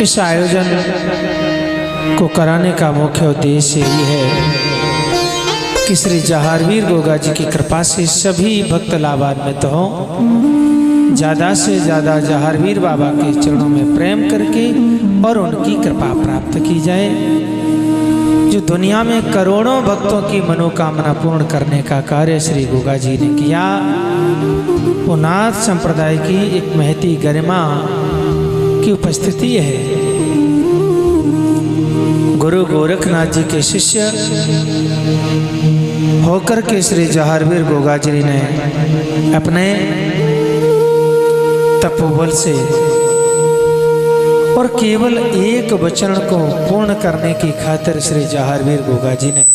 इस आयोजन को कराने का मुख्य उद्देश्य यही है कि श्री जहारवीर गोगा जी की कृपा से सभी भक्त लाभान्वित हों, ज़्यादा से ज़्यादा जहारवीर बाबा के चरणों में प्रेम करके और उनकी कृपा प्राप्त की जाए। जो दुनिया में करोड़ों भक्तों की मनोकामना पूर्ण करने का कार्य श्री गोगा जी ने किया, वो नाथ संप्रदाय की एक महती गरिमा की उपस्थिति है। गुरु गोरखनाथ जी के शिष्य होकर के श्री जहारवीर गोगा जी ने अपने तपोबल से और केवल एक वचन को पूर्ण करने की खातिर श्री जहारवीर गोगा जी ने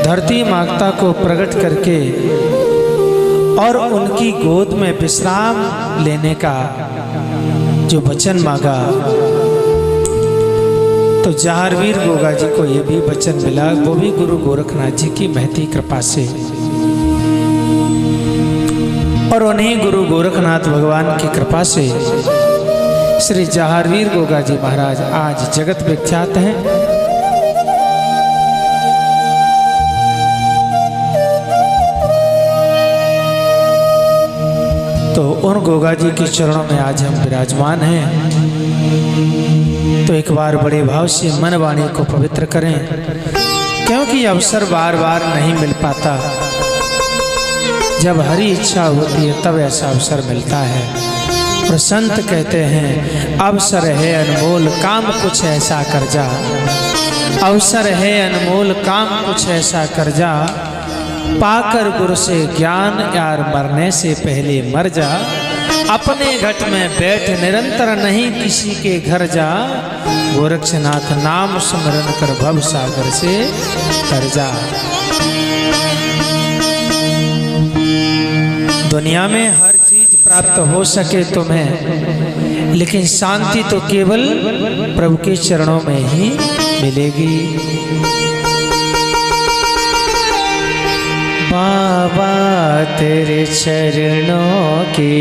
धरती माता को प्रकट करके और उनकी गोद में विश्राम लेने का जो वचन मांगा, तो जहारवीर गोगा जी को यह भी वचन मिला, वो भी गुरु गोरखनाथ जी की महती कृपा से। और उन्हीं गुरु गोरखनाथ भगवान की कृपा से श्री जहारवीर गोगा जी महाराज आज जगत विख्यात हैं। तो उन गोगा जी के चरणों में आज हम विराजमान हैं। तो एक बार बड़े भाव से मन वाणी को पवित्र करें, क्योंकि अवसर बार बार नहीं मिल पाता। जब हरी इच्छा होती है तब ऐसा अवसर मिलता है। और संत कहते हैं अवसर है अनमोल काम कुछ ऐसा कर जा, अवसर है अनमोल काम कुछ ऐसा कर जा, पाकर गुरु से ज्ञान यार मरने से पहले मर जा, अपने घट में बैठ निरंतर नहीं किसी के घर जा, गोरक्षनाथ नाम स्मरण कर भव सागर से तर जा। दुनिया में हर चीज प्राप्त हो सके तुम्हें, लेकिन शांति तो केवल प्रभु के चरणों में ही मिलेगी। बाबा तेरे चरणों की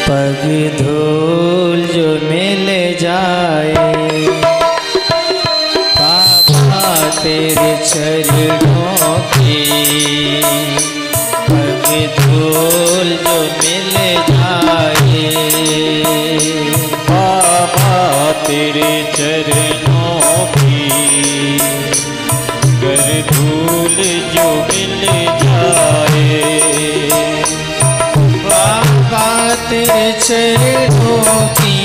पग धूल जो मिल जाए, बाबा तेरे चरणों की पग धूल जो मिल जाए, बाबा तेरे चरणों की गर धूल जो मिल जाए, बाबा तेरे चरणों की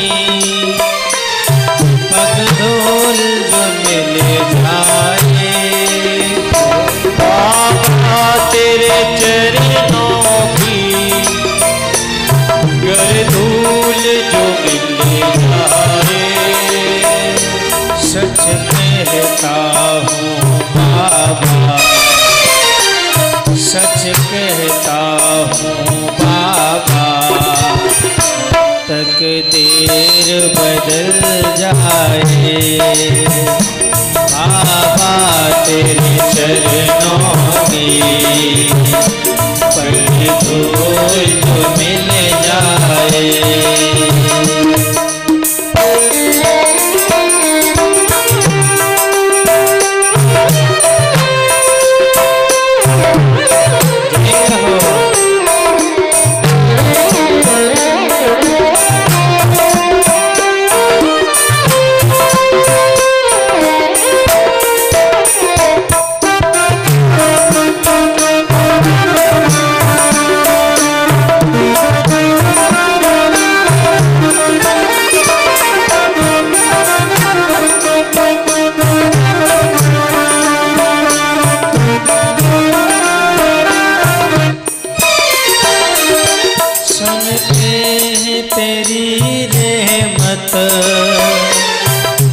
पग धूल जो मिल जाए, बाबा तेरे चरणों की गर धूल जो मिल जाए, सच कहता हूँ बाबा, सच कहता हूँ बाबा, तकदीर बदल जाए, बाबा तेरे चरणों की पग धूल जो मिल जाए।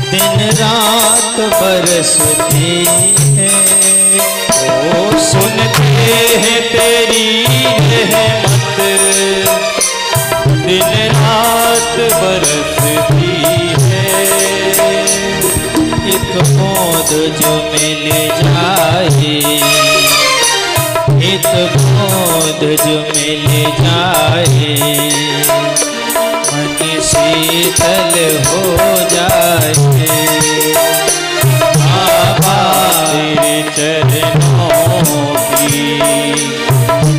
दिन रात बरसती है, ओ सुनते हैं तेरी रहमत, दिन रात बरसती है, एक बूंद जो मिल जाए, एक बूंद जो मिल जाए, शीतल हो जाए बाबा तेरे चरणों की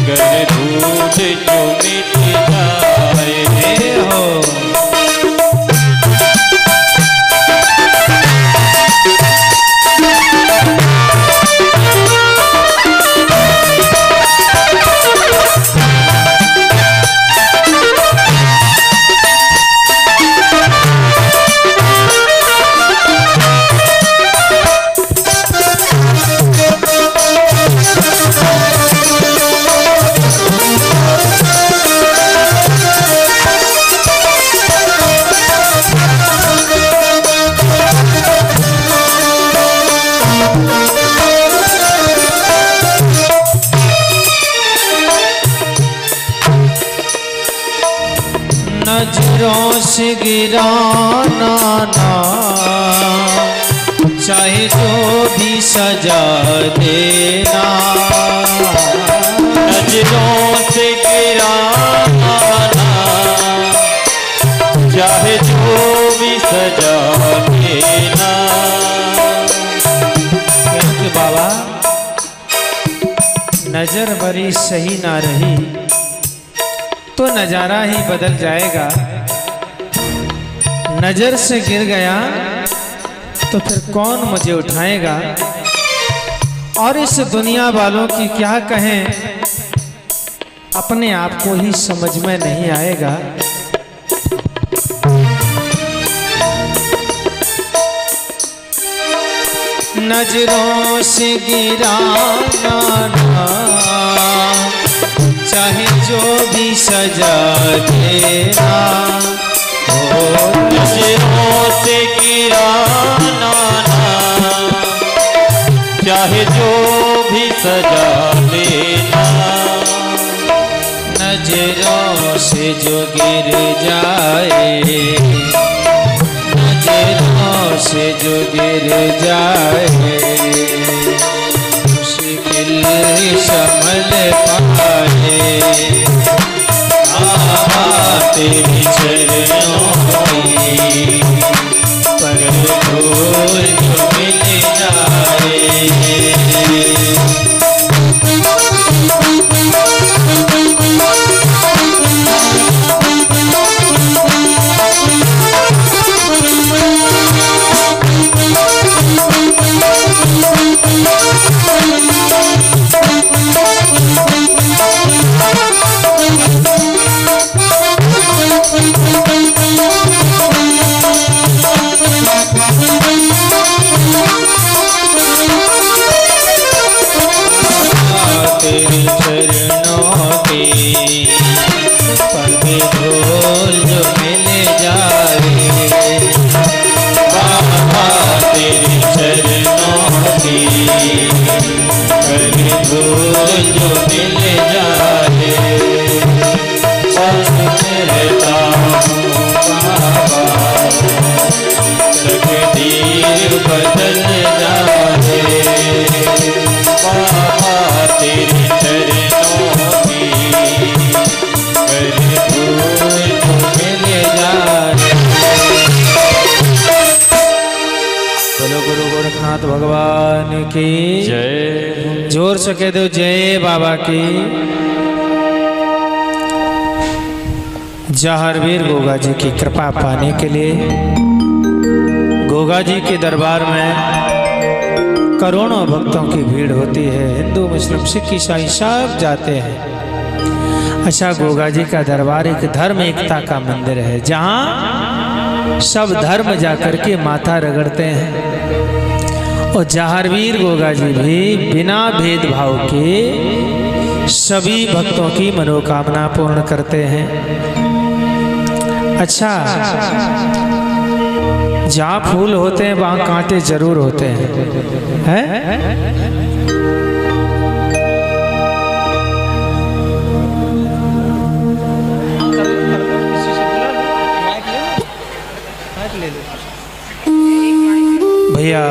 गर्दूज जो मिट जाए हो। नजरों से गिराना ना चाहे जो भी सजा देना, नजरों से गिराना ना चाहे जो भी सजा देना। क्योंकि बाबा नजर बड़ी सही ना रही तो नजारा ही बदल जाएगा। नजर से गिर गया तो फिर कौन मुझे उठाएगा। और इस दुनिया वालों की क्या कहें, अपने आप को ही समझ में नहीं आएगा। नजरों से गिराना ना चाहे जो भी सजा देना, नजरों से गिराना ना चाहे जो भी सजा देना। नजरों से जो गिर जाए, नजरों से जो गिर जाए मुश्किल संभल पाए तेरी चरणों की पर धूल जो मिल जाए। भगवान की जय। जोर से कह दो जय बाबा की। जहारवीर गोगा जी की कृपा पाने के लिए गोगा जी के दरबार में करोड़ों भक्तों की भीड़ होती है। हिंदू मुस्लिम सिख ईसाई सब जाते हैं। अच्छा, गोगा जी का दरबार एक धर्म एकता का मंदिर है जहाँ सब धर्म जाकर के माथा रगड़ते हैं। और जहारवीर गोगा जी भी बिना भेदभाव के सभी भक्तों की मनोकामना पूर्ण करते हैं। अच्छा, जहाँ फूल होते हैं वहाँ कांटे जरूर होते हैं, हैं? भैया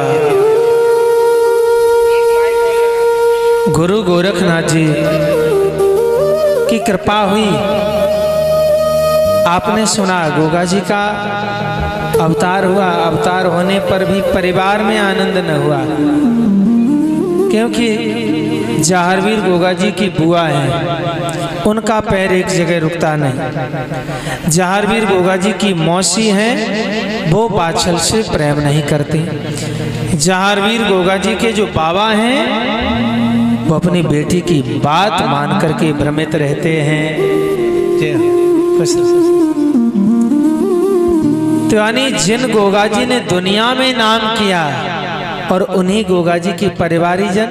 गुरु गोरखनाथ जी की कृपा हुई आपने सुना गोगा जी का अवतार हुआ, अवतार होने पर भी परिवार में आनंद न हुआ, क्योंकि जहारवीर गोगा जी की बुआ हैं, उनका पैर एक जगह रुकता नहीं। जहारवीर गोगा जी की मौसी हैं, वो बाछल से प्रेम नहीं करती। जहारवीर गोगा जी के जो बाबा हैं, वो अपनी बेटी की बात मान करके भ्रमित रहते हैं। तो यानी जिन गोगा जी ने दुनिया में नाम किया और उन्हीं गोगा जी की परिवारीजन,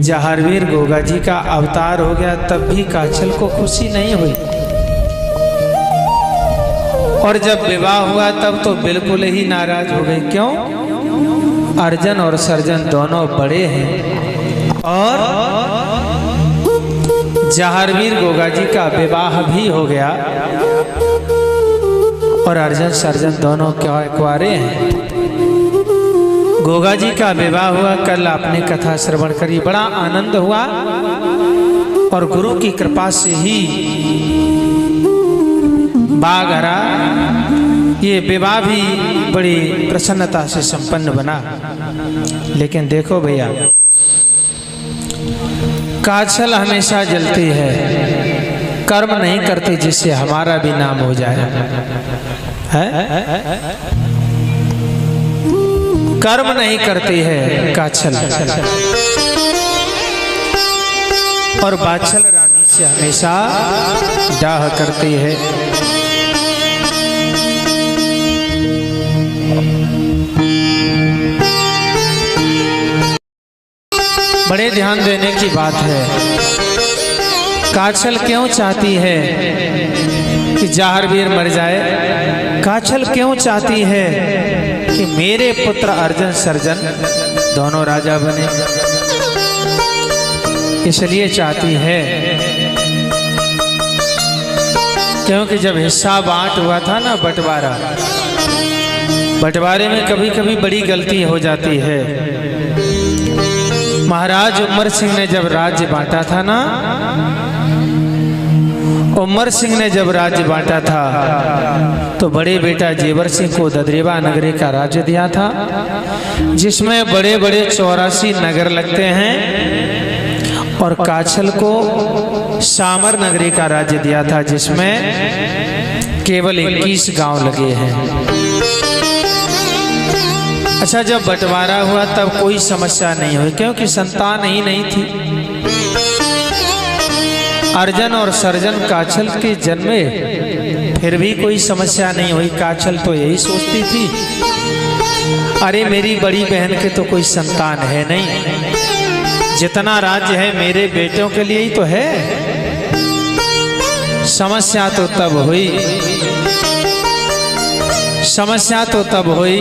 जहारवीर गोगा जी का अवतार हो गया, तब भी काछल को खुशी नहीं हुई। और जब विवाह हुआ तब तो बिल्कुल ही नाराज हो गए। क्यों? अर्जन और सर्जन दोनों बड़े हैं और जहारवीर गोगा जी का विवाह भी हो गया और अर्जन सर्जन दोनों कुंवारे हैं। गोगा जी का विवाह हुआ, कल आपने कथा श्रवण करी, बड़ा आनंद हुआ और गुरु की कृपा से ही बाघरा ये विवाह भी बड़ी प्रसन्नता से संपन्न बना। लेकिन देखो भैया, काछल हमेशा जलती है, कर्म नहीं करती जिससे हमारा भी नाम हो जाए, है? कर्म नहीं करती है काछल, और बाछल रानी से हमेशा डाह करती है। बड़े ध्यान देने की बात है। काछल क्यों चाहती है कि जहारवीर मर जाए? काछल क्यों चाहती है कि मेरे पुत्र अर्जन सर्जन दोनों राजा बने? इसलिए चाहती है क्योंकि जब हिस्सा बांट हुआ था ना, बंटवारे में कभी कभी बड़ी गलती हो जाती है। महाराज उमर सिंह ने जब राज्य बांटा था ना, उमर सिंह ने जब राज्य बांटा था तो बड़े बेटा जेवर सिंह को ददरेवा नगरी का राज्य दिया था, जिसमें बड़े बड़े 84 नगर लगते हैं, और काछल को सामर नगरी का राज्य दिया था, जिसमें केवल 21 गांव लगे हैं। अच्छा, जब बंटवारा हुआ तब कोई समस्या नहीं हुई, क्योंकि संतान ही नहीं थी। अर्जन और सर्जन काछल के जन्मे, फिर भी कोई समस्या नहीं हुई। काछल तो यही सोचती थी, अरे मेरी बड़ी बहन के तो कोई संतान है नहीं, जितना राज्य है मेरे बेटों के लिए ही तो है। समस्या तो तब हुई, समस्या तो तब हुई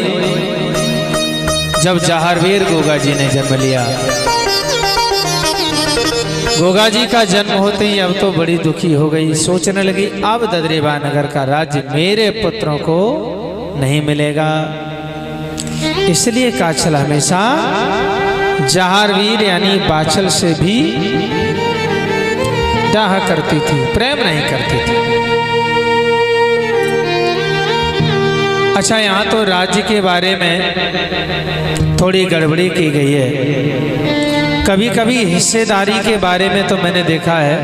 जब जहारवीर गोगा जी ने जन्म लिया। गोगा जी का जन्म होते ही अब तो बड़ी दुखी हो गई, सोचने लगी अब ददरेवा नगर का राज्य मेरे पुत्रों को नहीं मिलेगा। इसलिए काछल हमेशा जहारवीर यानी बाछल से भी डाह करती थी, प्रेम नहीं करती थी। अच्छा, यहाँ तो राज्य के बारे में थोड़ी गड़बड़ी की गई है। कभी कभी हिस्सेदारी के बारे में तो मैंने देखा है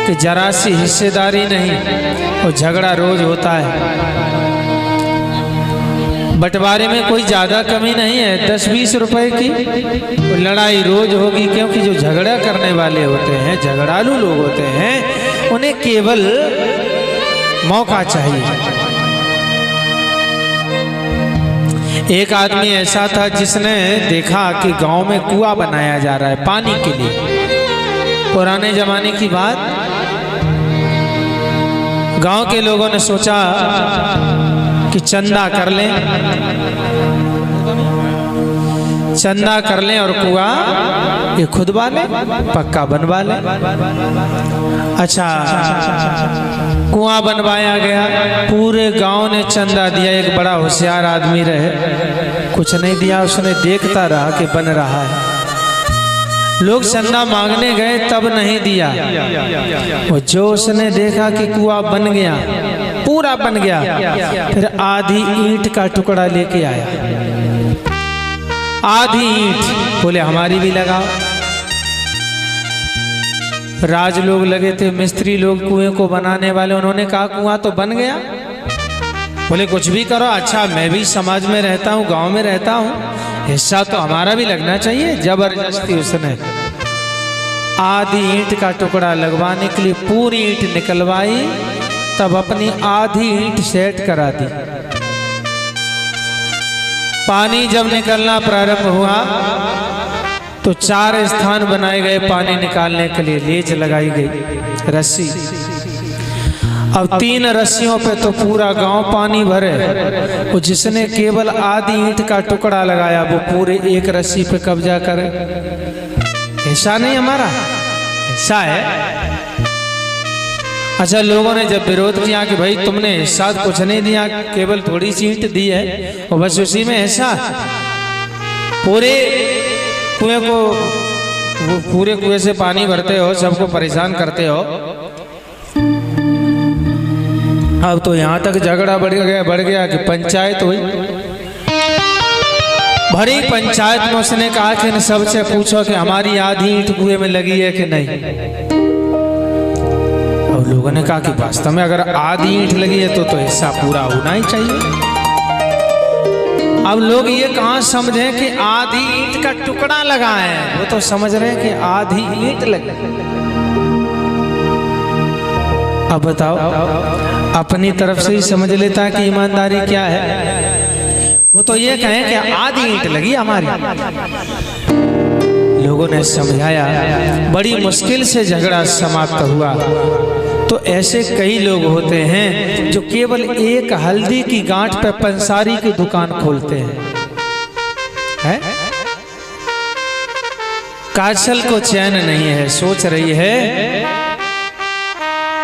कि जरा सी हिस्सेदारी नहीं, और झगड़ा रोज होता है। बंटवारे में कोई ज़्यादा कमी नहीं है, 10-20 रुपए की लड़ाई रोज होगी, क्योंकि जो झगड़ा करने वाले होते हैं, झगड़ालू लोग होते हैं, उन्हें केवल मौका चाहिए। एक आदमी ऐसा था जिसने देखा कि गांव में कुआं बनाया जा रहा है पानी के लिए। पुराने जमाने की बात, गांव के लोगों ने सोचा कि चंदा कर लें, चंदा कर लें और कुआं ये खुदवा लें, पक्का बनवा लें। अच्छा, कुआं बनवाया गया, पूरे गांव ने चंदा दिया। एक बड़ा होशियार आदमी रहे, कुछ नहीं दिया, उसने देखता रहा कि बन रहा है। लोग चंदा मांगने गए तब नहीं दिया। और जो उसने देखा कि कुआं बन गया, पूरा बन गया, फिर आधी ईंट का टुकड़ा लेके आया। आधी ईंट, बोले हमारी भी लगाओ। राज लोग लगे थे, मिस्त्री लोग कुएं को बनाने वाले, उन्होंने कहा कुआं तो बन गया, बोले कुछ भी करो, अच्छा मैं भी समाज में रहता हूँ, गांव में रहता हूँ, हिस्सा तो हमारा भी लगना चाहिए। जबरदस्ती उसने आधी ईंट का टुकड़ा लगवाने के लिए पूरी ईंट निकलवाई, तब अपनी आधी ईंट सेट करा दी। पानी जब निकलना प्रारंभ हुआ तो 4 स्थान बनाए गए पानी निकालने के लिए, लेज लगाई गई, रस्सी। अब 3 रस्सियों पे तो पूरा गांव पानी भरे, और जिसने केवल आधी ईंट का टुकड़ा लगाया वो पूरे 1 रस्सी पे कब्जा करे। हिस्सा नहीं हमारा, हिस्सा है। अच्छा, लोगों ने जब विरोध किया कि भाई तुमने हिस्सा कुछ नहीं दिया, केवल थोड़ी सी ईंट दी है और बस उसी में हिस्सा, पूरे कुएं को, वो पूरे कुएं से पानी भरते हो, सबको परेशान करते हो। अब तो यहाँ तक झगड़ा बढ़ गया कि पंचायत हुई। भरी पंचायत में उसने कहा कि इन सबसे पूछो कि हमारी आधी ईंट कुएं में लगी है कि नहीं। और लोगों ने कहा कि वास्तव में अगर आधी ईंट लगी है तो हिस्सा पूरा होना ही चाहिए। अब लोग ये कहाँ समझे कि आधी ईंट का टुकड़ा लगा है, वो तो समझ रहे हैं कि आधी ईंट लगी। अब बताओ, अपनी तरफ से ही समझ लेता है कि ईमानदारी क्या है। वो तो ये कहें कि आधी ईंट लगी हमारी। लोगों ने समझाया, बड़ी मुश्किल से झगड़ा समाप्त हुआ। तो ऐसे कई लोग होते हैं जो केवल एक हल्दी की गांठ पे पंसारी की दुकान खोलते हैं। काजल को चैन नहीं है, सोच रही है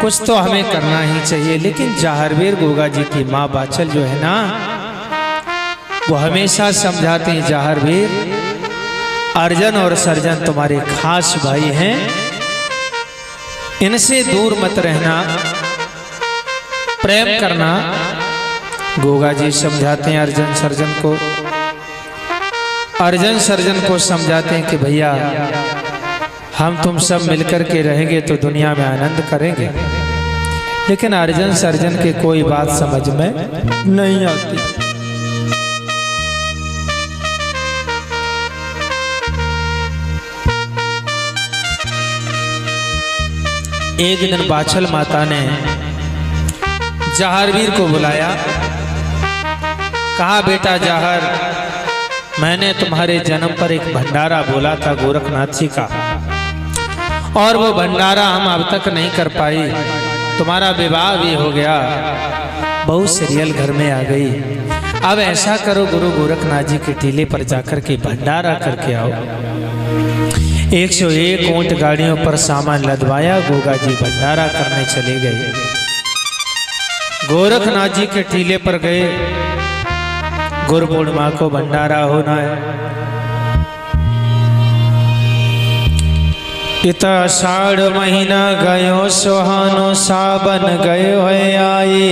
कुछ तो हमें करना ही चाहिए। लेकिन जहारवीर गोगा जी की माँ बाचल जो है ना, वो हमेशा समझाते हैं, जहारवीर अर्जन और सर्जन तुम्हारे खास भाई हैं, इनसे दूर मत रहना, प्रेम करना। गोगा जी समझाते हैं अर्जन सर्जन को, अर्जन सर्जन को समझाते हैं कि भैया हम तुम सब मिलकर के रहेंगे तो दुनिया में आनंद करेंगे। लेकिन अर्जन सर्जन की कोई बात समझ में नहीं आती। एक दिन बाछल माता ने जहारवीर को बुलाया, कहा बेटा जहार, मैंने तुम्हारे जन्म पर एक भंडारा बोला था गोरखनाथ जी का, और वो भंडारा हम अब तक नहीं कर पाई। तुम्हारा विवाह भी हो गया, बहू सीरियल घर में आ गई। अब ऐसा करो, गुरु गोरखनाथ जी के टीले पर जाकर के भंडारा करके आओ। 101 ऊंट गाड़ियों पर सामान लदवाया, गोगा जी भंडारा करने चले गए। गोरखनाथ जी के टीले पर गए, गुरु पूर्णिमा को भंडारा होना है। इता आषाढ़ महीना गयो सुहानो, सावन गयो है आए।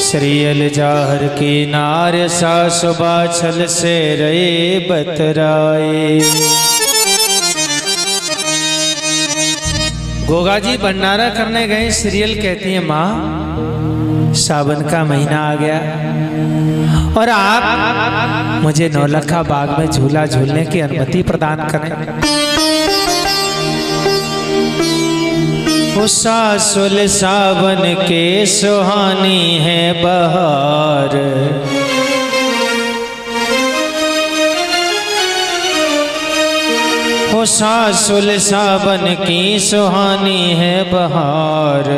श्रीयल जाहर की नार, सासु बाछल से रे बतराए। गोगा जी भंडारा करने गए। सीरियल कहती है, माँ सावन का महीना आ गया और आप मुझे नौलखा बाग में झूला झूलने की अनुमति प्रदान करें। वो सासुल सावन के सुहानी है बहार, वो सासुल सावन की सुहानी है बहार।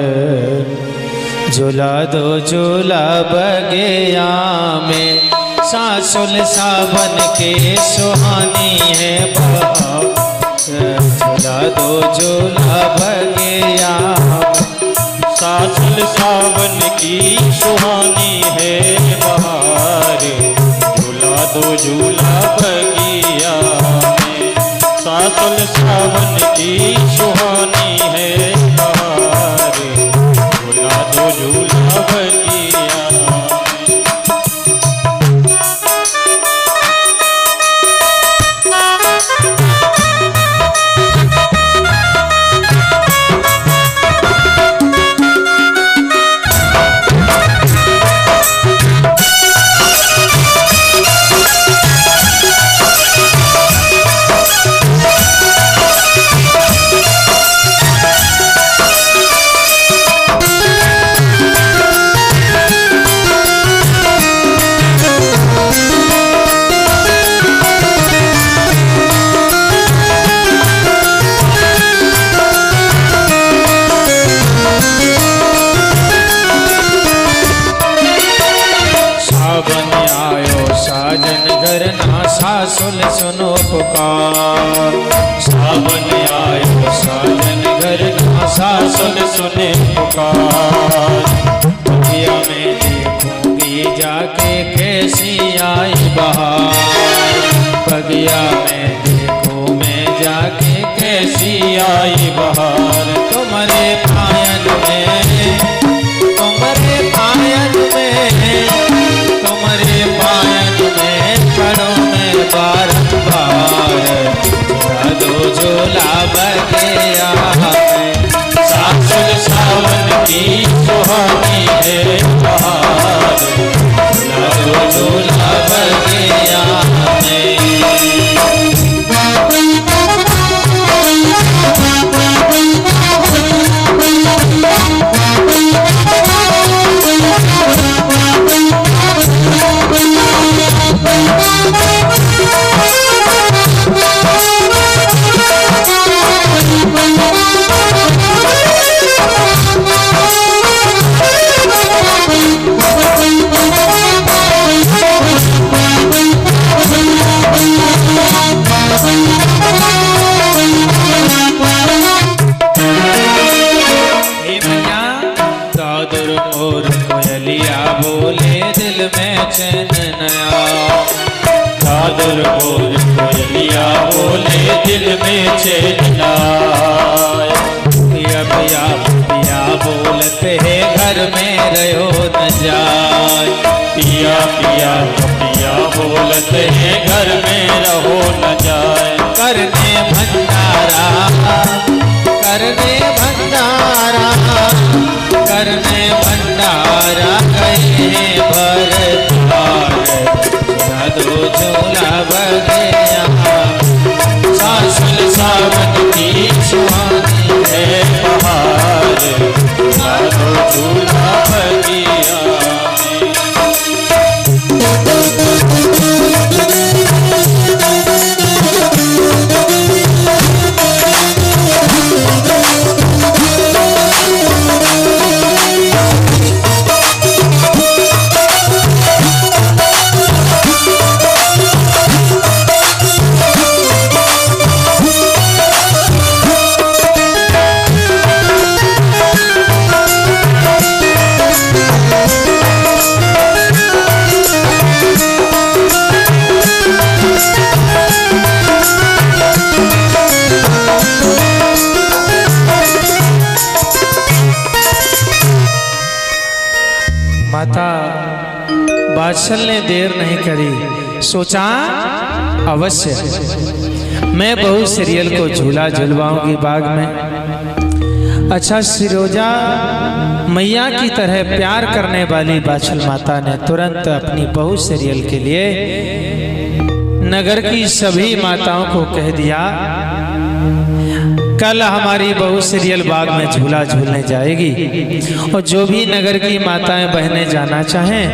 झूला दो झूला बगिया में, सासुल सावन के सुहानी है बहार। झूला दो झूला बगिया, सासुल सावन की सुहानी है बहार। झूला दो झूला बगिया, की सुहानी है बहार, झूला दो झूला बगिया। सासुल सुनो पुकार, सावन आयो साजन घर ना सासुन सुने पुकार। बगिया में देखूंगी जाके कैसी आई बहार, बगिया में देखूं मैं जाके कैसी आई बहार। तुम्हारे पायन में, तुम्हारे पायन में, तुम्हारे पायन में पड़ो में बारंबार, झूला दो झूला बगिया में। सासुर सावन की सुहानी है बहार, झूला दो झूला बगिया में। चैन नया, दादर बोल कोयलिया बोले दिल में चैन नाय। पिया पिया पिया बोलते हैं घर में रहो न जाए, पिया पिया पिया बोलते हैं घर में रहो न जाए। करने भंडारा, करने भंडारा, करने भंडारा गए भर दो झूला बगिया। सासुल सावन की सुहानी है बहार, झूला दो झूला बगिया में। माता बादशाह ने देर नहीं करी, सोचा अवश्य मैं बहू सीरियल को झूला झुलवाऊंगी बाग में। अच्छा, सिरोजा मैया की तरह प्यार करने वाली बादशाह माता ने तुरंत अपनी बहू सीरियल के लिए नगर की सभी माताओं को कह दिया, कल हमारी बहू सीरियल बाग में झूला झूलने जाएगी और जो भी नगर की माताएं बहनें जाना चाहें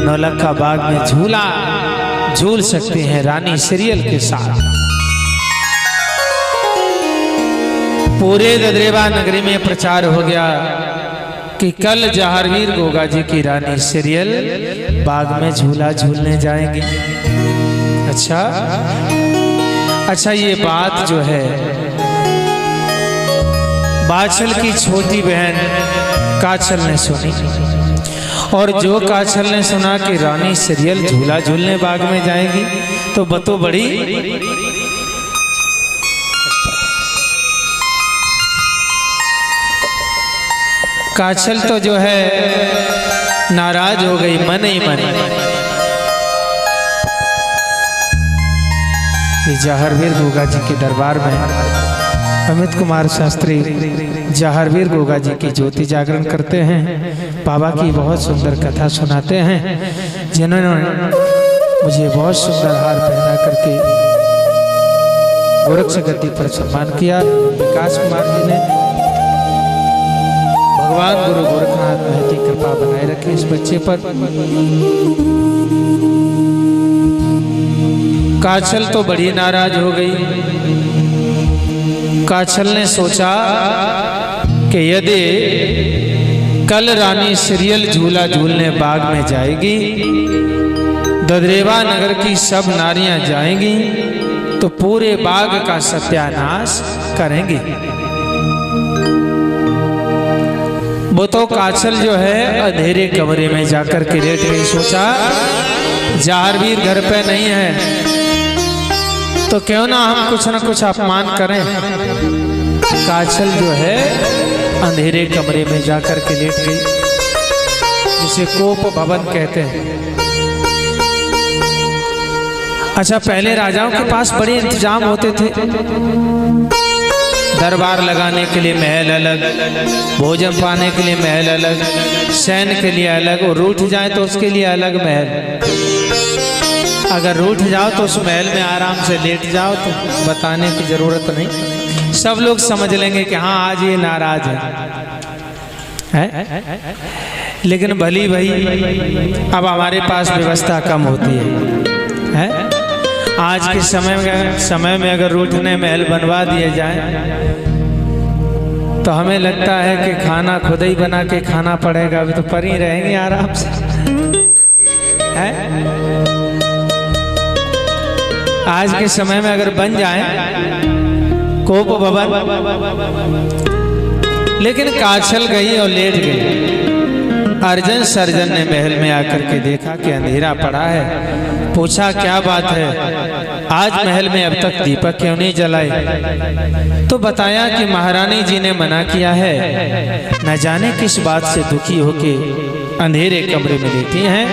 नौलखा बाग में झूला झूल सकती हैं रानी सीरियल के साथ। पूरे ददरेवा नगरी में प्रचार हो गया कि कल जहारवीर गोगा जी की रानी सीरियल बाग में झूला झूलने जाएंगी। अच्छा, ये बात जो है बादशाह की छोटी बहन काछल ने सुनी, और जो काछल ने सुना कि रानी सीरियल झूला झूलने बाग में जाएगी तो बतो बड़ी काछल तो जो है नाराज हो गई मन ही मन। ये जहारवीर गोगा जी के दरबार में अमित कुमार शास्त्री जहारवीर गोगा जी की ज्योति जागरण करते हैं। बाबा की बहुत सुंदर कथा सुनाते हैं, जिन्होंने मुझे बहुत सुंदर हार पहना करके गोरक्ष गद्दी पर सम्मान किया। विकास कुमार जी ने भगवान गुरु गोरखनाथ महती कृपा बनाए रखे इस बच्चे पर। काछल तो बड़ी नाराज हो गई। काछल ने सोचा कि यदि कल रानी सीरियल झूला झूलने बाग में जाएगी, ददरेवा नगर की सब नारियां जाएंगी तो पूरे बाग का सत्यानाश करेंगी। वो तो काछल जो है अंधेरे कमरे में जाकर के लेट गई। सोचा जहारवीर घर पे नहीं है तो क्यों ना हम कुछ न कुछ अपमान करें। काछल जो है अंधेरे कमरे में जाकर के लेट गई, जिसे कोप भवन कहते हैं। अच्छा, पहले राजाओं के पास बड़े इंतजाम होते थे। दरबार लगाने के लिए महल अलग, भोजन पाने के लिए महल अलग, सैन के लिए अलग, और रूठ जाए तो उसके लिए अलग महल। अगर रूठ जाओ तो उस महल में आराम से लेट जाओ तो बताने की जरूरत नहीं, सब लोग समझ लेंगे कि हाँ आज ये नाराज है। लेकिन भली भाई अब हमारे पास व्यवस्था कम होती है। आज के समय में अगर रूठने महल बनवा दिए जाए तो हमें लगता है कि खाना खुद ही बना के खाना पड़ेगा। अभी तो पर ही रहेंगे आराम से, है? आज के समय में अगर बन जाए कोप भवन, लेकिन काछल गई और लेट गई। अर्जन सर्जन ने महल में आकर के देखा कि अंधेरा पड़ा है। पूछा क्या बात है, आज महल में अब तक दीपक क्यों नहीं जलाए? तो बताया कि महारानी जी ने मना किया है, न जाने किस बात से दुखी होके अंधेरे कमरे में लेटी हैं।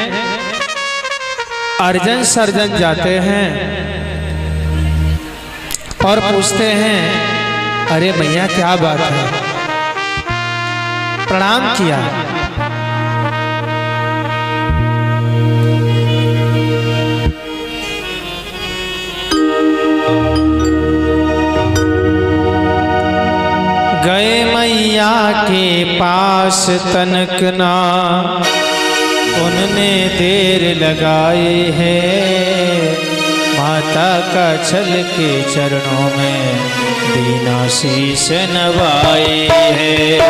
अर्जन सर्जन जाते हैं और पूछते हैं, अरे मैया क्या बात है? प्रणाम किया। गए मैया के पास तनक ना उनने देर लगाए है, माता का छल के चरणों में दीना शीश नवाए है।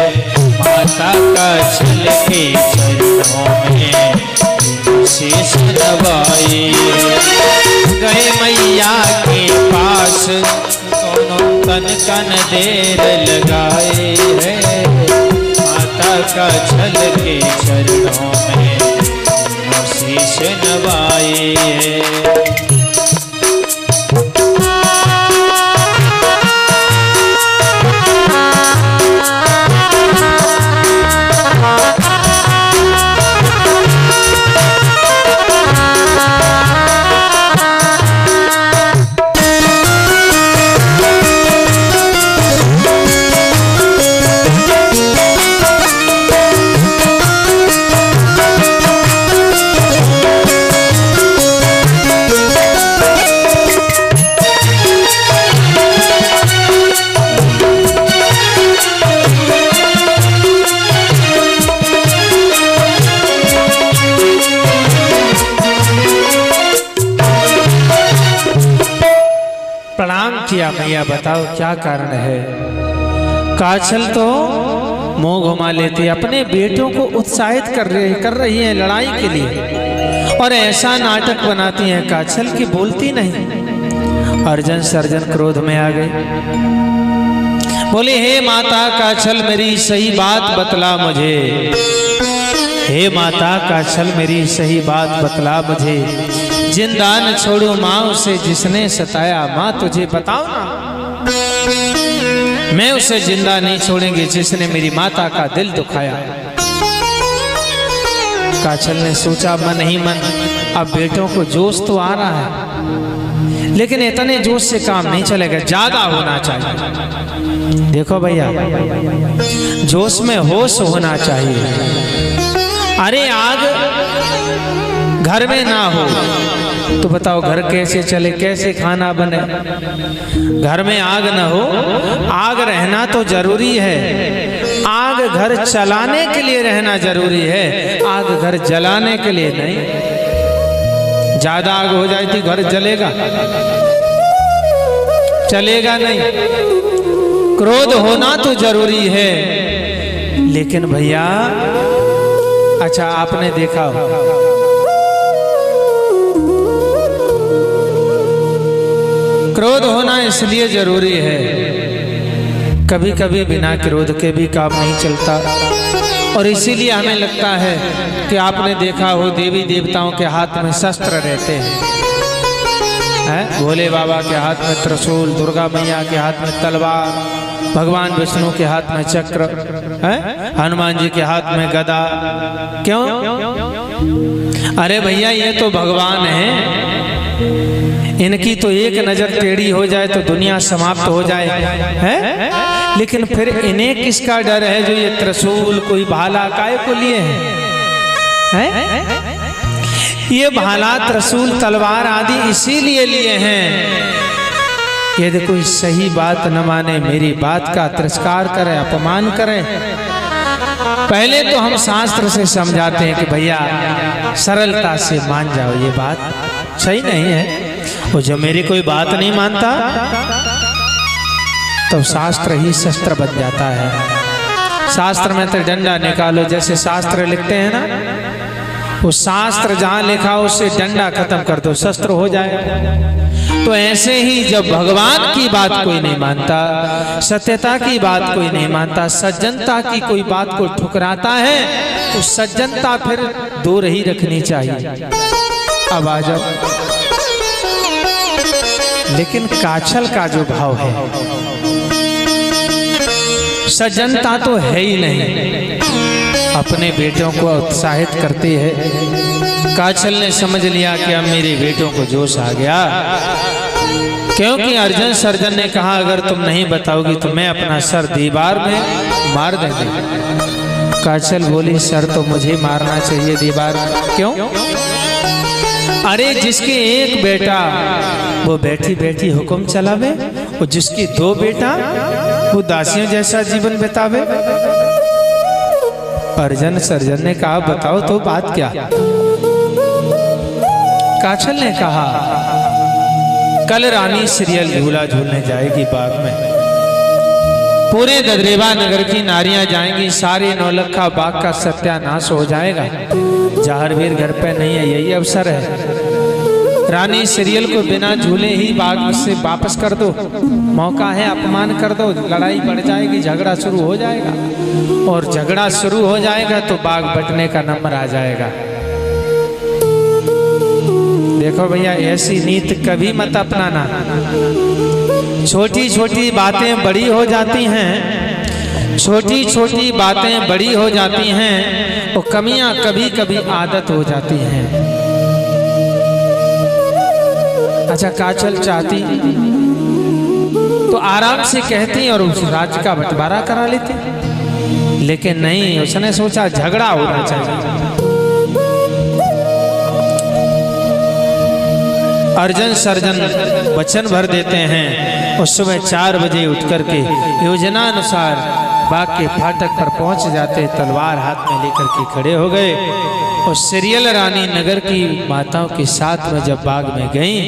माता का छल के चरणों में शीश नवाए। गए मैया के पास दोनों तन कन देर लगाए है, माता का छल के चरणों में शीश नवाए है। किया मैया बताओ क्या कारण है? काछल तो मुंह घुमा लेती, अपने बेटों को उत्साहित कर रही है लड़ाई के लिए, और ऐसा नाटक बनाती हैं काछल की बोलती नहीं। अर्जन सर्जन क्रोध में आ गए, बोले हे माता काछल मेरी सही बात बतला मुझे, हे माता काछल मेरी सही बात बतला मुझे, जिंदा न छोड़ू माँ उसे जिसने सताया, माँ तुझे बताओ ना मैं उसे जिंदा नहीं छोड़ेंगे जिसने मेरी माता का दिल दुखाया। काछल ने सोचा मन ही मन, अब बेटों को जोश तो आ रहा है, लेकिन इतने जोश से काम नहीं चलेगा, ज्यादा होना चाहिए। देखो भैया, जोश में होश होना चाहिए। अरे आग घर में ना हो तो बताओ घर कैसे चले, कैसे खाना बने? घर में आग ना हो, आग रहना तो जरूरी है, आग घर चलाने के लिए रहना जरूरी है, आग घर जलाने के लिए नहीं। ज्यादा आग हो जाए तो घर जलेगा, चलेगा नहीं। क्रोध होना तो जरूरी है, लेकिन भैया अच्छा आपने देखा हो क्रोध होना इसलिए जरूरी है, कभी कभी बिना क्रोध के भी काम नहीं चलता। और इसीलिए हमें लगता है कि आपने देखा हो देवी देवताओं के हाथ में शस्त्र रहते हैं, भोले बाबा के हाथ में त्रिशूल, दुर्गा मैया के हाथ में तलवार, भगवान विष्णु के हाथ में चक्र, हनुमान जी के हाथ में गदा। क्यों? अरे भैया ये तो भगवान है, इनकी तो एक नजर टेढ़ी हो जाए तो दुनिया समाप्त हो जाए है? लेकिन फिर इन्हें किसका डर है जो ये त्रिशूल कोई भाला काहे को लिए हैं? ये भाला त्रिशूल तलवार आदि इसीलिए लिए हैं यदि कोई सही बात न माने, मेरी बात का तिरस्कार करे, अपमान करे। पहले तो हम शास्त्र से समझाते हैं कि भैया सरलता से मान जाओ, ये बात सही नहीं है। और जब मेरी कोई बात नहीं मानता तो शास्त्र ही शस्त्र बन जाता है। शास्त्र में तो डंडा निकालो, जैसे शास्त्र लिखते हैं ना, वो शास्त्र जहां लिखा हो उससे डंडा खत्म कर दो, शस्त्र हो जाएगा। तो ऐसे ही जब भगवान की बात कोई नहीं मानता, सत्यता की बात कोई नहीं मानता, सज्जनता की कोई बात को ठुकराता है, तो सज्जनता फिर दूर ही रखनी चाहिए। अब आ जाओ, लेकिन काछल का जो भाव है, सज्जनता तो है ही नहीं, अपने बेटों को उत्साहित करती है। काछल ने समझ लिया कि अब मेरे बेटों को जोश आ गया, क्योंकि अर्जुन सर्जन ने कहा अगर तुम नहीं बताओगी तो मैं अपना सर दीवार में मार देंगे। काछल बोली सर तो मुझे मारना चाहिए दीवार में, क्यों? अरे जिसके एक बेटा वो बैठी बैठी हुक्म चलावे, और जिसकी दो बेटा वो दासियों जैसा जीवन बितावे। अर्जुन सर्जन ने कहा बताओ तो बात क्या? काछल ने कहा कल रानी सीरियल झूला झूलने जाएगी बाग में, पूरे ददरेवा नगर की नारियां जाएंगी, सारे नौलखा बाग का सत्यानाश हो जाएगा। जहारवीर घर पे नहीं है, यही अवसर है। रानी सीरियल को बिना झूले ही बाग से वापस कर दो, मौका है, अपमान कर दो, लड़ाई बढ़ जाएगी, झगड़ा शुरू हो जाएगा, और झगड़ा शुरू हो जाएगा तो बाग बटने का नंबर आ जाएगा। देखो भैया ऐसी नीति कभी मत अपनाना। छोटी छोटी बातें बड़ी हो जाती हैं, छोटी छोटी बातें बड़ी हो जाती हैं, और कमियां कभी कभी आदत हो जाती हैं। अच्छा काछल चाहती तो आराम से कहती और उस राज्य का बंटवारा करा लेती, लेकिन नहीं, उसने सोचा झगड़ा होना चाहिए। अर्जुन सर्जन वचन भर देते हैं और सुबह 4 बजे उठ करके योजना अनुसार बाग के फाटक पर पहुंच जाते, तलवार हाथ में लेकर के खड़े हो गए। और सीरियल रानी नगर की माताओं के साथ में जब बाग में गईं,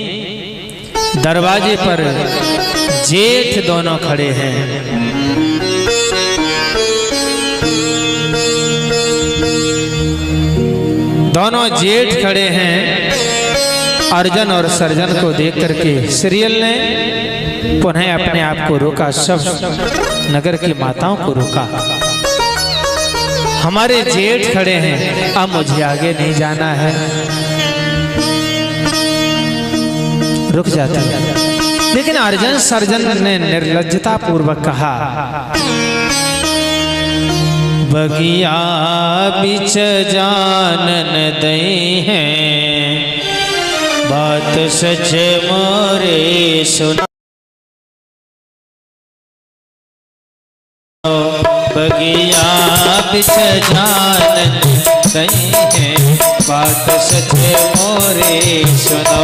दरवाजे पर जेठ दोनों खड़े हैं। दोनों जेठ खड़े हैं। अर्जुन और सर्जन को देख करके सीरियल ने पुनः अपने आप को रोका, सब नगर की माताओं को रोका। हमारे जेठ खड़े हैं, अब मुझे आगे नहीं जाना है। रुक जाती है, लेकिन अर्जुन सर्जन ने निर्लज्जता पूर्वक कहा, बगिया बिच जानन दई हैं, बात सच मोरे सुनो। बगिया बिच जानन दई हैं, बात सच मोरे सुनो।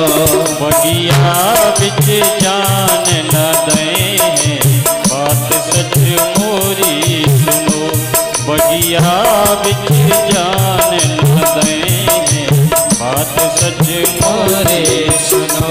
बगिया बिच जान न दे हैं, बात सच मोरी सुनो। बगिया बिच जान न दे हैं, बात सच मोरे सुनो।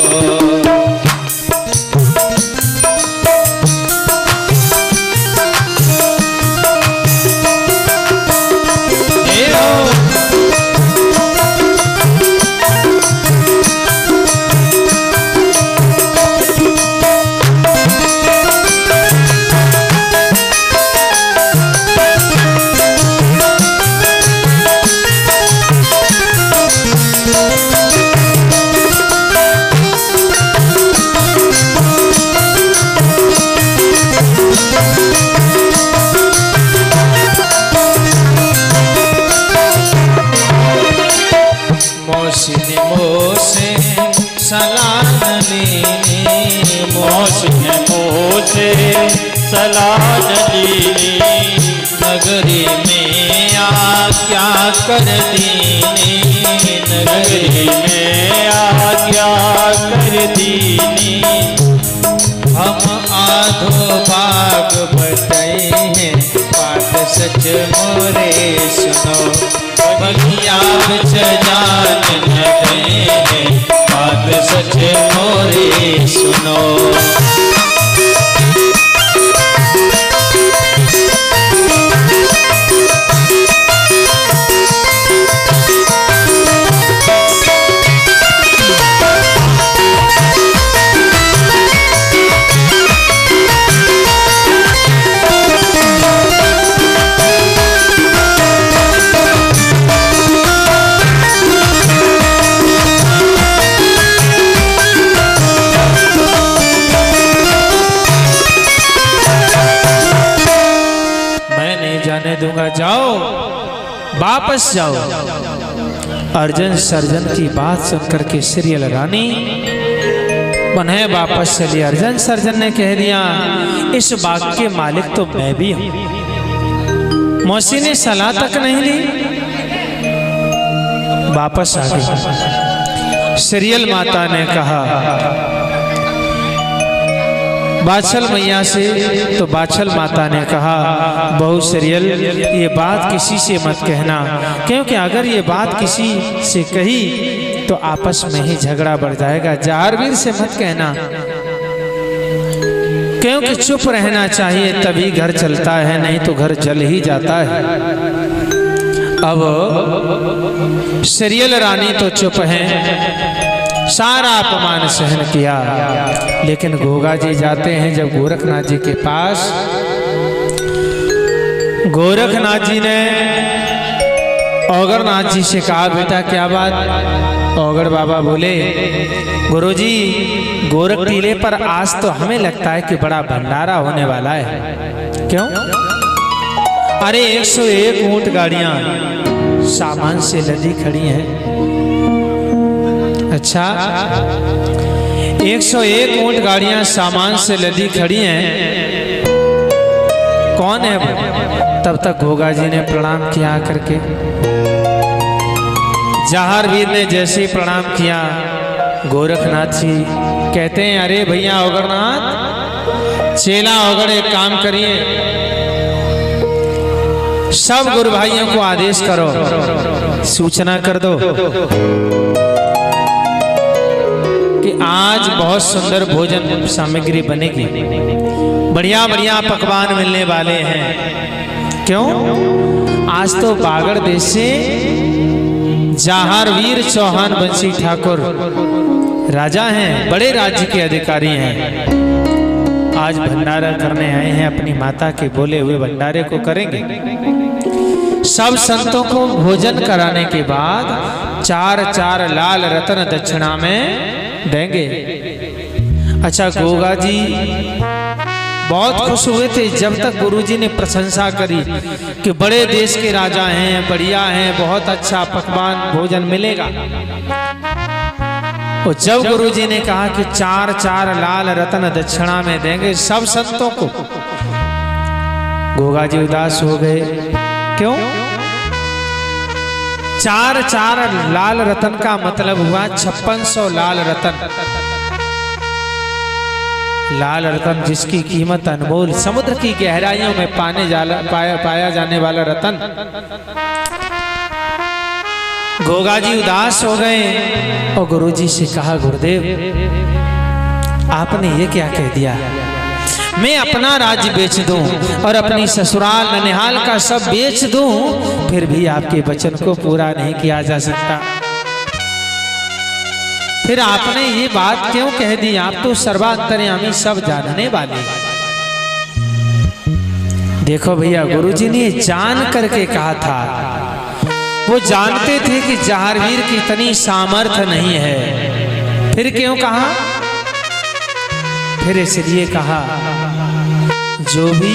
सलाह लीनी, नगरी में आ क्या कर दीनी, नगरी में आ क्या कर दीनी। हम आधो बाग बटई हैं, बात सच मोरे सुनो। बगिया बिच जान न दई हैं, बात सच मोरे सुनो। दूंगा, जाओ वापस जाओ। अर्जुन सर्जन की बात सुनकर के सीरियल रानी उन्हें वापस चली। अर्जुन सर्जन ने कह दिया, इस बाग के मालिक तो मैं भी हूं। मौसी ने सलाह तक नहीं ली, वापस आ गई। सीरियल माता ने कहा बाछल मैया से, तो बाछल माता ने कहा, बहु सीरियल ये बात किसी से मत कहना, क्योंकि अगर ये बात किसी से कही तो आपस में ही झगड़ा बढ़ जाएगा। जाहरवीर से मत कहना, क्योंकि चुप रहना चाहिए, तभी घर चलता है, नहीं तो घर जल ही जाता है। अब सीरियल रानी तो चुप है, सारा अपमान सहन किया, लेकिन गोगा जी जाते हैं जब गोरखनाथ जी के पास। गोरखनाथ जी ने औगरनाथ जी से कहा, बेटा क्या बात? औगड़ बाबा बोले, गुरुजी गोरख टीले पर आज तो हमें लगता है कि बड़ा भंडारा होने वाला है। क्यों? अरे 101 ऊंट गाड़ियां सामान से लदी खड़ी हैं। अच्छा, 101 ऊंट गाड़ियां सामान से लदी खड़ी हैं, कौन है वो? तब तक घोगा जी ने प्रणाम किया करके। जाहरवीर ने जैसे प्रणाम किया, गोरखनाथ जी कहते हैं, अरे भैया औगरनाथ, चेला औगड़ एक काम करिए, सब गुरु भाइयों को आदेश करो, सूचना कर दो कि आज बहुत सुंदर भोजन सामग्री बनेगी, बढ़िया बढ़िया पकवान मिलने वाले हैं। क्यों? आज तो बागड़ देश से जाहरवीर चौहान बंसी ठाकुर राजा हैं, बड़े राज्य के अधिकारी हैं। आज भंडारा करने आए हैं, अपनी माता के बोले हुए भंडारे को करेंगे। सब संतों को भोजन कराने के बाद 4 लाल रत्न दक्षिणा में देंगे। अच्छा, गोगा जी बहुत खुश हुए थे जब तक गुरुजी ने प्रशंसा करी कि बड़े देश के राजा हैं, बढ़िया हैं, बहुत अच्छा पकवान भोजन मिलेगा। और जब गुरुजी ने कहा कि 4 लाल रत्न दक्षिणा में देंगे सब संतों को, गोगा जी उदास हो गए। क्यों? 4 लाल रत्न का मतलब हुआ 5600 लाल रत्न। लाल रतन जिसकी कीमत अनमोल, समुद्र की गहराइयों में पाया जाने वाला रतन। गोगा जी उदास हो गए और गुरुजी से कहा, गुरुदेव आपने ये क्या कह दिया? मैं अपना राज्य बेच दूं और अपनी ससुराल ननिहाल का सब बेच दूं, फिर भी आपके वचन को पूरा नहीं किया जा सकता। फिर आपने ये बात क्यों कह दी? आप तो सर्वांतर्यामी सब जानने वाले। देखो भैया, गुरुजी ने जान करके कहा था। वो जानते थे कि जहारवीर की इतनी सामर्थ्य नहीं है। फिर क्यों कहा? फिर इसलिए कहा, जो भी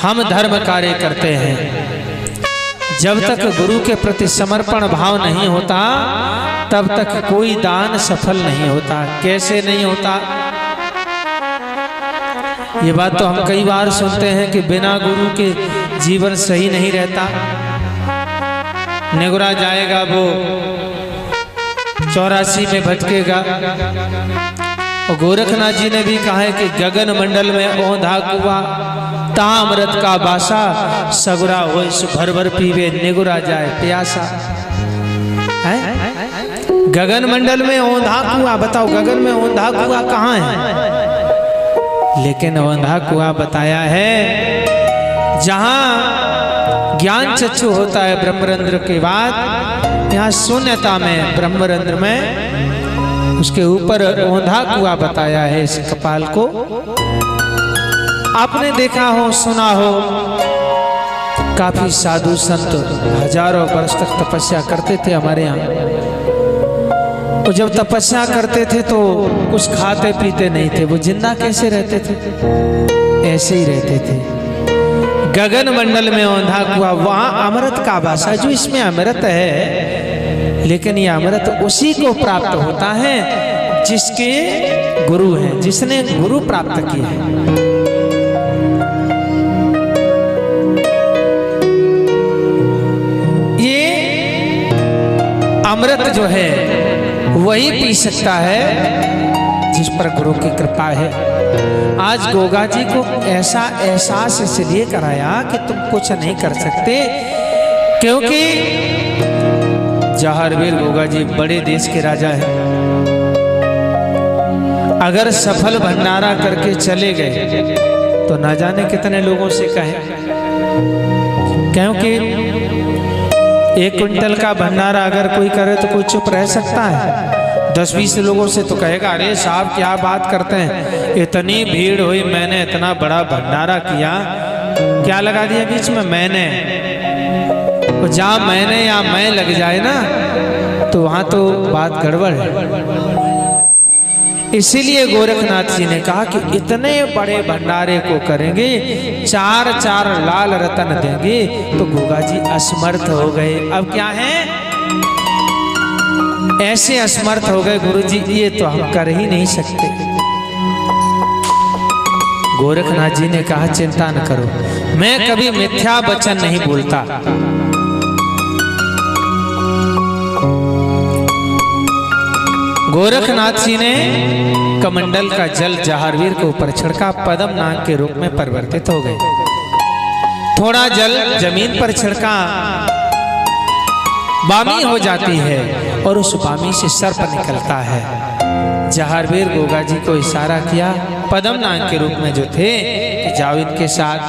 हम धर्म कार्य करते हैं, जब तक गुरु के प्रति समर्पण भाव नहीं होता तब तक कोई दान सफल नहीं होता। कैसे नहीं होता? ये बात तो हम कई बार सुनते हैं कि बिना गुरु के जीवन सही नहीं रहता। नेगुरा जाएगा वो 84 में भटकेगा। और गोरखनाथ जी ने भी कहा है कि गगन मंडल में औंधा कुआ, ताम्रत का बासा, सगुरा हो भर भर पीवे, नेगुरा जाए प्यासा। है? गगन मंडल में औंधा कुआ, बताओ गगन में औंधा कुआ कहाँ है? लेकिन औंधा कुआ बताया है जहां ज्ञान चक्षु होता है ब्रह्मरंध्र के बाद, यहाँ शून्यता में ब्रह्मरंध्र में उसके ऊपर औंधा कुआ बताया है इस कपाल को। आपने देखा हो, सुना हो, काफी साधु संत हजारों वर्ष तक तपस्या करते थे हमारे यहाँ। वो जब तपस्या करते थे तो कुछ खाते पीते नहीं थे। वो जिंदा कैसे रहते थे? ऐसे ही रहते थे। गगन मंडल में औंधा कुआ, वहां अमृत का वासा, जो इसमें अमृत है, लेकिन ये अमृत उसी को प्राप्त होता है जिसके गुरु हैं, जिसने गुरु प्राप्त किया है। अमृत जो है वही पी सकता है जिस पर गुरु की कृपा है। आज गोगा जी को ऐसा एहसास इसलिए कराया कि तुम कुछ नहीं कर सकते, क्योंकि जहारवीर गोगा जी बड़े देश के राजा हैं। अगर सफल भंडारा करके चले गए तो ना जाने कितने लोगों से कहे, क्योंकि 1 क्विंटल का भंडारा अगर कोई करे तो कोई चुप रह सकता है? 10-20 लोगों से तो कहेगा, अरे साहब क्या बात करते हैं, इतनी भीड़ हुई, मैंने इतना बड़ा भंडारा किया, क्या लगा दिया बीच में मैंने? और जहाँ मैंने या मैं लग जाए ना तो वहां तो बात गड़बड़ है। इसीलिए गोरखनाथ जी ने कहा कि इतने बड़े भंडारे को करेंगे, 4 लाल रतन देंगे, तो गोगा जी असमर्थ हो गए। अब क्या है? ऐसे असमर्थ हो गए, गुरुजी ये तो हम कर ही नहीं सकते। गोरखनाथ जी ने कहा, चिंता न करो, मैं कभी मिथ्या वचन नहीं बोलता। गोरखनाथ जी ने कमंडल का जल जहारवीर के ऊपर छिड़का, पद्म नाग के रूप में परिवर्तित हो गए। थोड़ा जल जमीन पर छिड़का, बामी हो जाती है और उस बामी से सर्प निकलता है। जहारवीर गोगा जी को इशारा किया, पद्म नाग के रूप में जो थे, कि जाओ इनके साथ।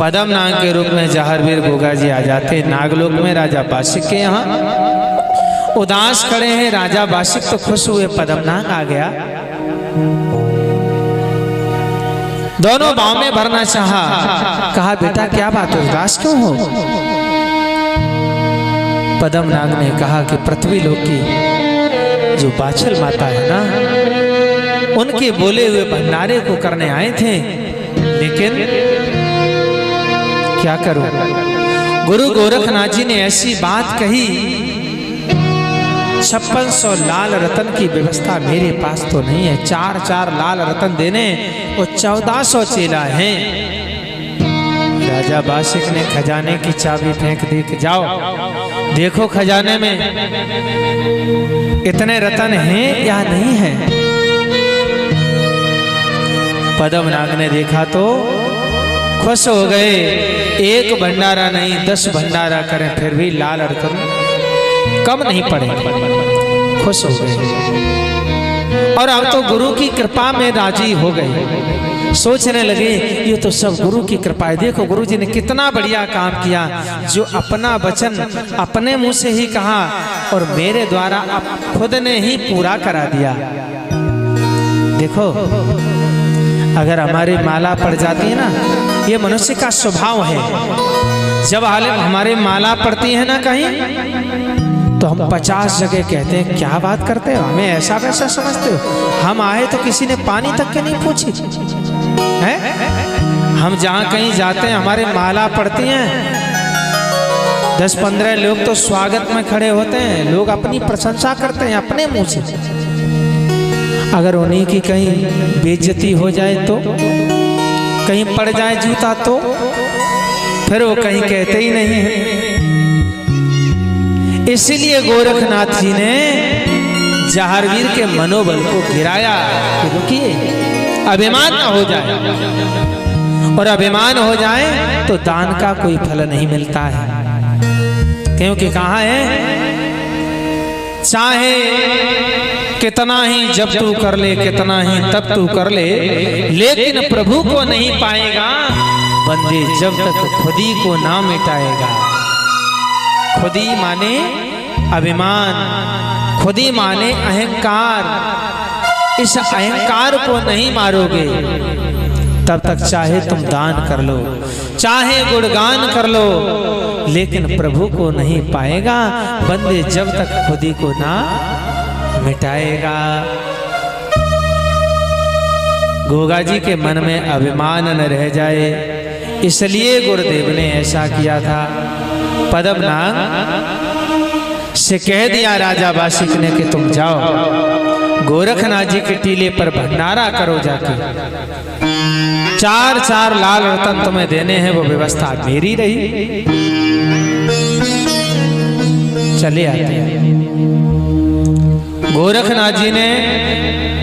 पद्म नाग के रूप में जहारवीर गोगा जी आ जाते नागलोक में राजा बाशिक के यहाँ। उदास खड़े हैं राजा बाशिक, तो खुश हुए, पद्मनाग आ गया। दोनों बाव में भरना चाहा। कहा, बेटा क्या बात है, उदास क्यों हो? पद्मनाग ने कहा कि पृथ्वी लोक की जो बाछल माता है ना, उनके बोले हुए भंडारे को करने आए थे, लेकिन क्या करूं, गुरु गोरखनाथ जी ने ऐसी बात कही, 5600 लाल रतन की व्यवस्था मेरे पास तो नहीं है, 4 लाल रतन देने और 1400 चेला हैं। राजा बाशिक ने खजाने की चाबी फेंक दी कि जाओ देखो खजाने में इतने रतन हैं या नहीं है। पद्मनाग ने देखा तो खुश हो गए, एक भंडारा नहीं 10 भंडारा करें फिर भी लाल रतन कम नहीं पड़ेंगे, खुश हो गए। और अब तो गुरु की कृपा में राजी हो गए, सोचने लगे ये तो सब गुरु की कृपा है। देखो गुरु जी ने कितना बढ़िया काम किया, जो अपना वचन अपने मुंह से ही कहा और मेरे द्वारा अब खुद ने ही पूरा करा दिया। देखो अगर हमारी माला पड़ जाती है ना, ये मनुष्य का स्वभाव है, जब हमारी माला पड़ती है ना कहीं तो हम 50 जगह कहते हैं क्या बात करते हो, हमें ऐसा वैसा समझते हो, हम आए तो किसी ने पानी तक के नहीं पूछी है। हम जहाँ कहीं जाते हैं हमारे माला पड़ती हैं, 10-15 लोग तो स्वागत में खड़े होते हैं, लोग अपनी प्रशंसा करते हैं अपने मुंह से। अगर उन्हीं की कहीं बेइज्जती हो जाए तो, कहीं पड़ जाए जूता तो फिर वो कहीं कहते ही नहीं है। इसलिए गोरखनाथ जी ने जहारवीर के मनोबल को गिराया कि रुकिए, अभिमान ना हो जाए, और अभिमान हो जाए तो दान का कोई फल नहीं मिलता है। क्योंकि कहा है चाहे कितना ही जब तू कर ले, कितना ही तब तू कर ले, लेकिन प्रभु को नहीं पाएगा बंदे जब तक खुदी को ना मिटाएगा। खुदी माने अभिमान, खुदी माने अहंकार। इस अहंकार को नहीं मारोगे तब तक चाहे तुम दान कर लो, चाहे गुणगान कर लो, लेकिन प्रभु को नहीं पाएगा बंदे जब तक खुदी को ना मिटाएगा। गोगा जी के मन में अभिमान न रह जाए, इसलिए गुरुदेव ने ऐसा किया था। पद्मनाग से कह दिया राजा बाशिक ने कि तुम जाओ गोरखनाथ जी के टीले पर भंडारा करो जाके, 4 लाल रतन तुम्हें देने हैं, वो व्यवस्था मेरी रही। चले आते हैं। गोरखनाथ जी ने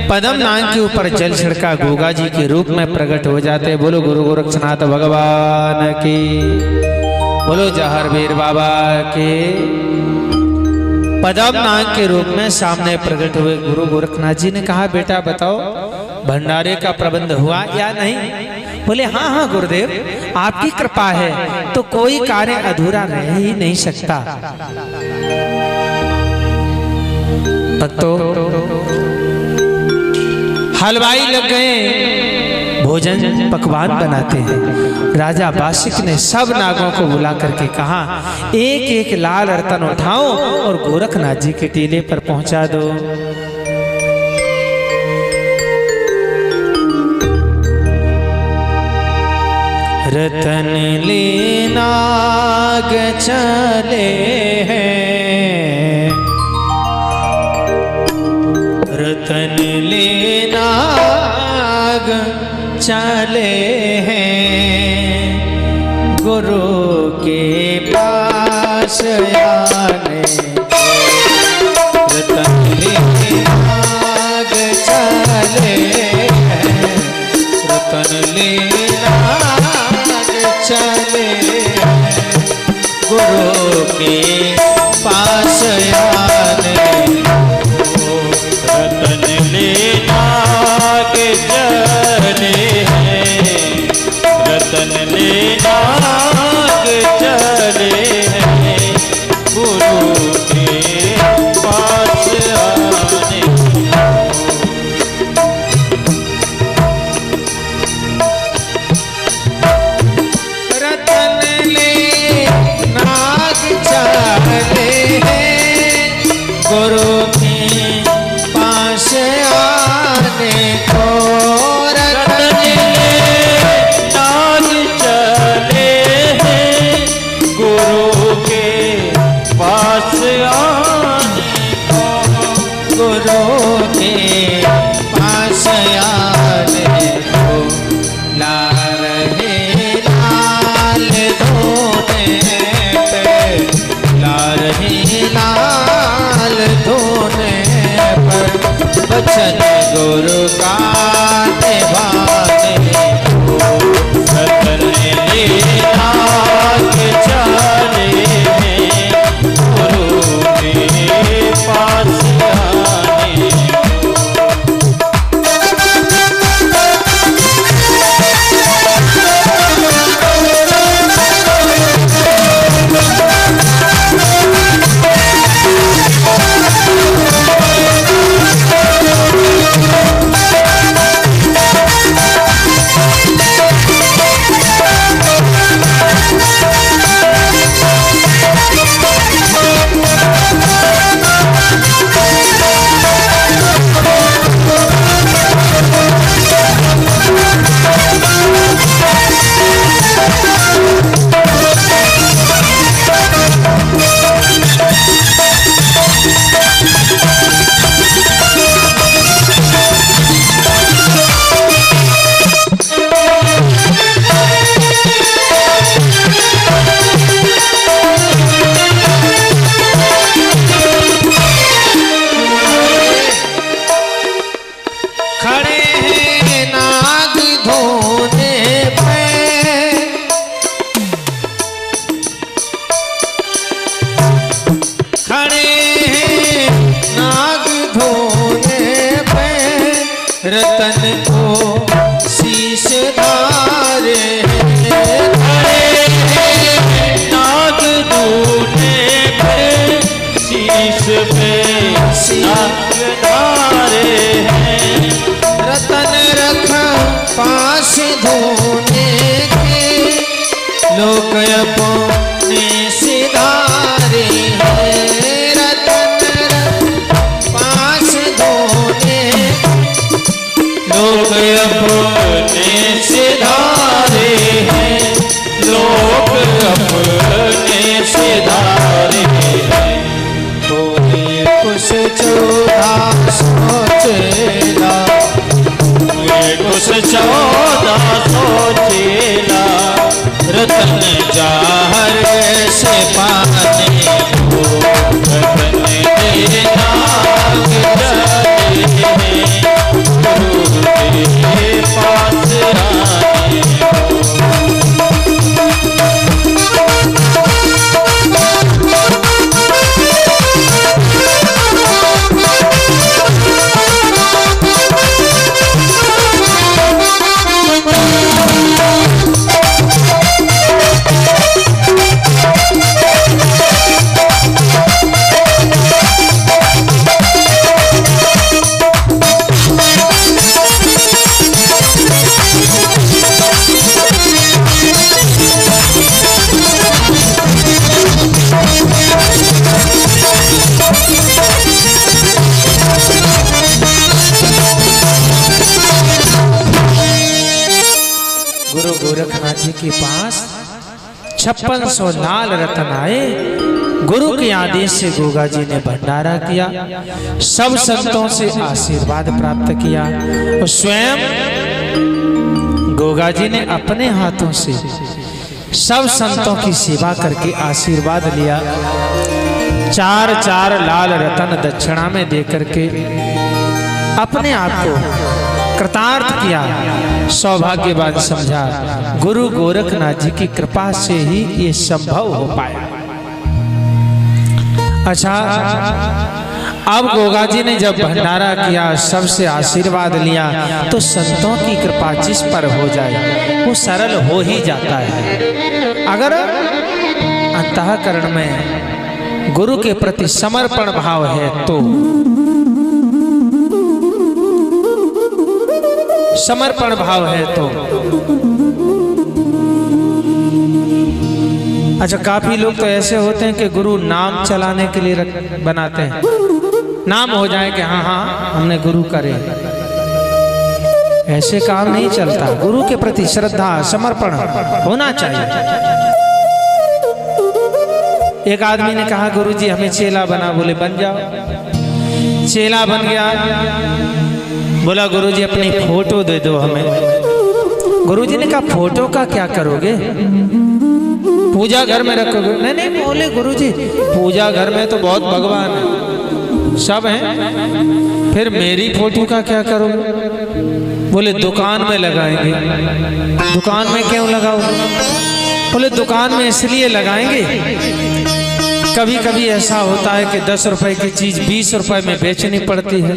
पद्मनाग के ऊपर जल छिड़का, गोगा जी के रूप में प्रकट हो जाते। बोलो गुरु गोरक्षनाथ भगवान की, बोलो जहारवीर बाबा के। पद्मनाग के रूप में सामने प्रकट हुए गुरु गोरखनाथ जी ने कहा बेटा बताओ भंडारे का प्रबंध हुआ या नहीं। बोले हाँ हाँ गुरुदेव आपकी कृपा है तो कोई कार्य अधूरा रह ही नहीं सकता। भक्तों हलवाई लग गए, भोजन पकवान बनाते हैं। राजा बाशिक ने सब नागों को बुला करके कहा एक एक लाल रतन उठाओ और गोरखनाथ जी के टीले पर पहुंचा दो। रतन ले नाग चले हैं, रतन ले नाग चले हैं, गुरु के पास आने रतन ले नाग चले हैं, रतन ले नाग चले हैं, गुरु के पास आने रतन ले नाग चले हैं, रतन ले नाग चले हैं, गुरु के पास आने। रतन ले नाग चले रतन को शीश धारे नाग दूने पे शीश पे नाग धारे हैं। रतन रख पास धोने के लोक अपने सिधारे हैं। रतन रख पास धोने लोग अपने सिधारे हैं। लोग अपने सिधारे हैं। कोई कुछ चौधा सोचेला कुछ 14 सोचेला रतन जाहर से पाने को रतन देना गुरु के पास आने गुरु गोरखनाथ जी के पास 5600 लाल रतन आए। गुरु के आदेश से गोगा जी ने भंडारा किया, सब संतों से आशीर्वाद प्राप्त किया और स्वयं गोगा जी ने अपने हाथों से सब संतों की सेवा करके आशीर्वाद लिया। 4 लाल रतन दक्षिणा में देकर के अपने आप को कृतार्थ किया, सौभाग्यवान समझा। गुरु गोरखनाथ जी की कृपा से ही ये संभव हो पाया। अच्छा, अब गोगा जी ने जब भंडारा किया, सबसे आशीर्वाद लिया, तो संतों की कृपा जिस पर हो जाए वो सरल हो ही जाता है। अगर अंतःकरण में गुरु के प्रति समर्पण भाव है तो समर्पण भाव है तो अच्छा, काफी लोग तो ऐसे होते हैं कि गुरु नाम चलाने के लिए बनाते हैं, नाम हो जाए कि हाँ हाँ हमने गुरु करे। ऐसे काम नहीं चलता। गुरु के प्रति श्रद्धा समर्पण होना चाहिए। एक आदमी ने कहा गुरु जी हमें चेला बना, बोले बन जाओ। चेला बन गया, बोला गुरु जी अपनी फोटो दे दो हमें। गुरु जी ने कहा फोटो का क्या करोगे, पूजा घर में रखोगे? नहीं नहीं, बोले गुरु जी पूजा घर में तो बहुत भगवान है, सब हैं, फिर मेरी फोटो का क्या करोगे? बोले दुकान में लगाएंगे। दुकान में क्यों लगाओगे? बोले दुकान में इसलिए लगाएंगे, कभी कभी ऐसा होता है कि 10 रुपए की चीज 20 रुपए में बेचनी पड़ती है,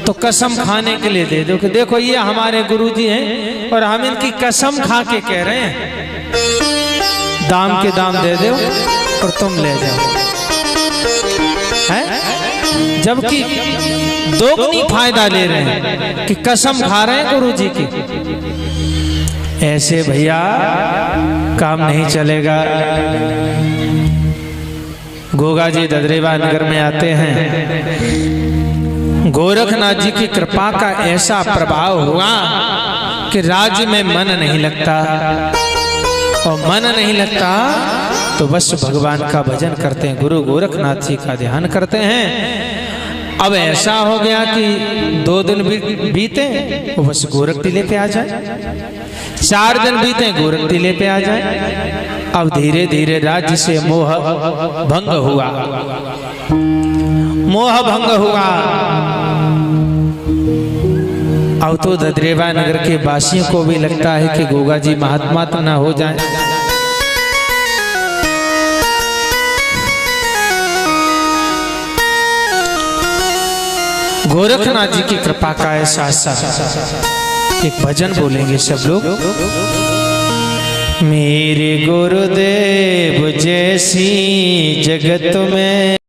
तो कसम खाने के लिए दे दो कि देखो ये हमारे गुरुजी हैं और हम इनकी कसम खा के कह रहे हैं, दाम के दाम दे दो और तुम ले जाओ। है जबकि दोगुनी फायदा ले रहे हैं कि कसम खा रहे हैं गुरुजी की। ऐसे भैया काम नहीं चलेगा। गोगा जी ददरेवा नगर में आते हैं। गोरखनाथ जी की कृपा का ऐसा प्रभाव हुआ कि राज्य में मन नहीं लगता, और मन नहीं लगता तो बस भगवान का भजन करते हैं, गुरु गोरखनाथ जी का ध्यान करते हैं। अब ऐसा हो गया कि 2 दिन बीते वो बस गोरख टीले पे आ जाए, 4 दिन बीते गोरख टीले पे आ जाए। अब धीरे धीरे राज्य से मोह भंग हुआ, मोह भंग हुआ। अब तो ददरेवा नगर के वासियों को भी लगता है कि गोगा जी महात्मा तो ना हो जाए। गोरखनाथ जी की कृपा का एहसास एक भजन बोलेंगे सब लोग। मेरे गुरुदेव जैसी जगत में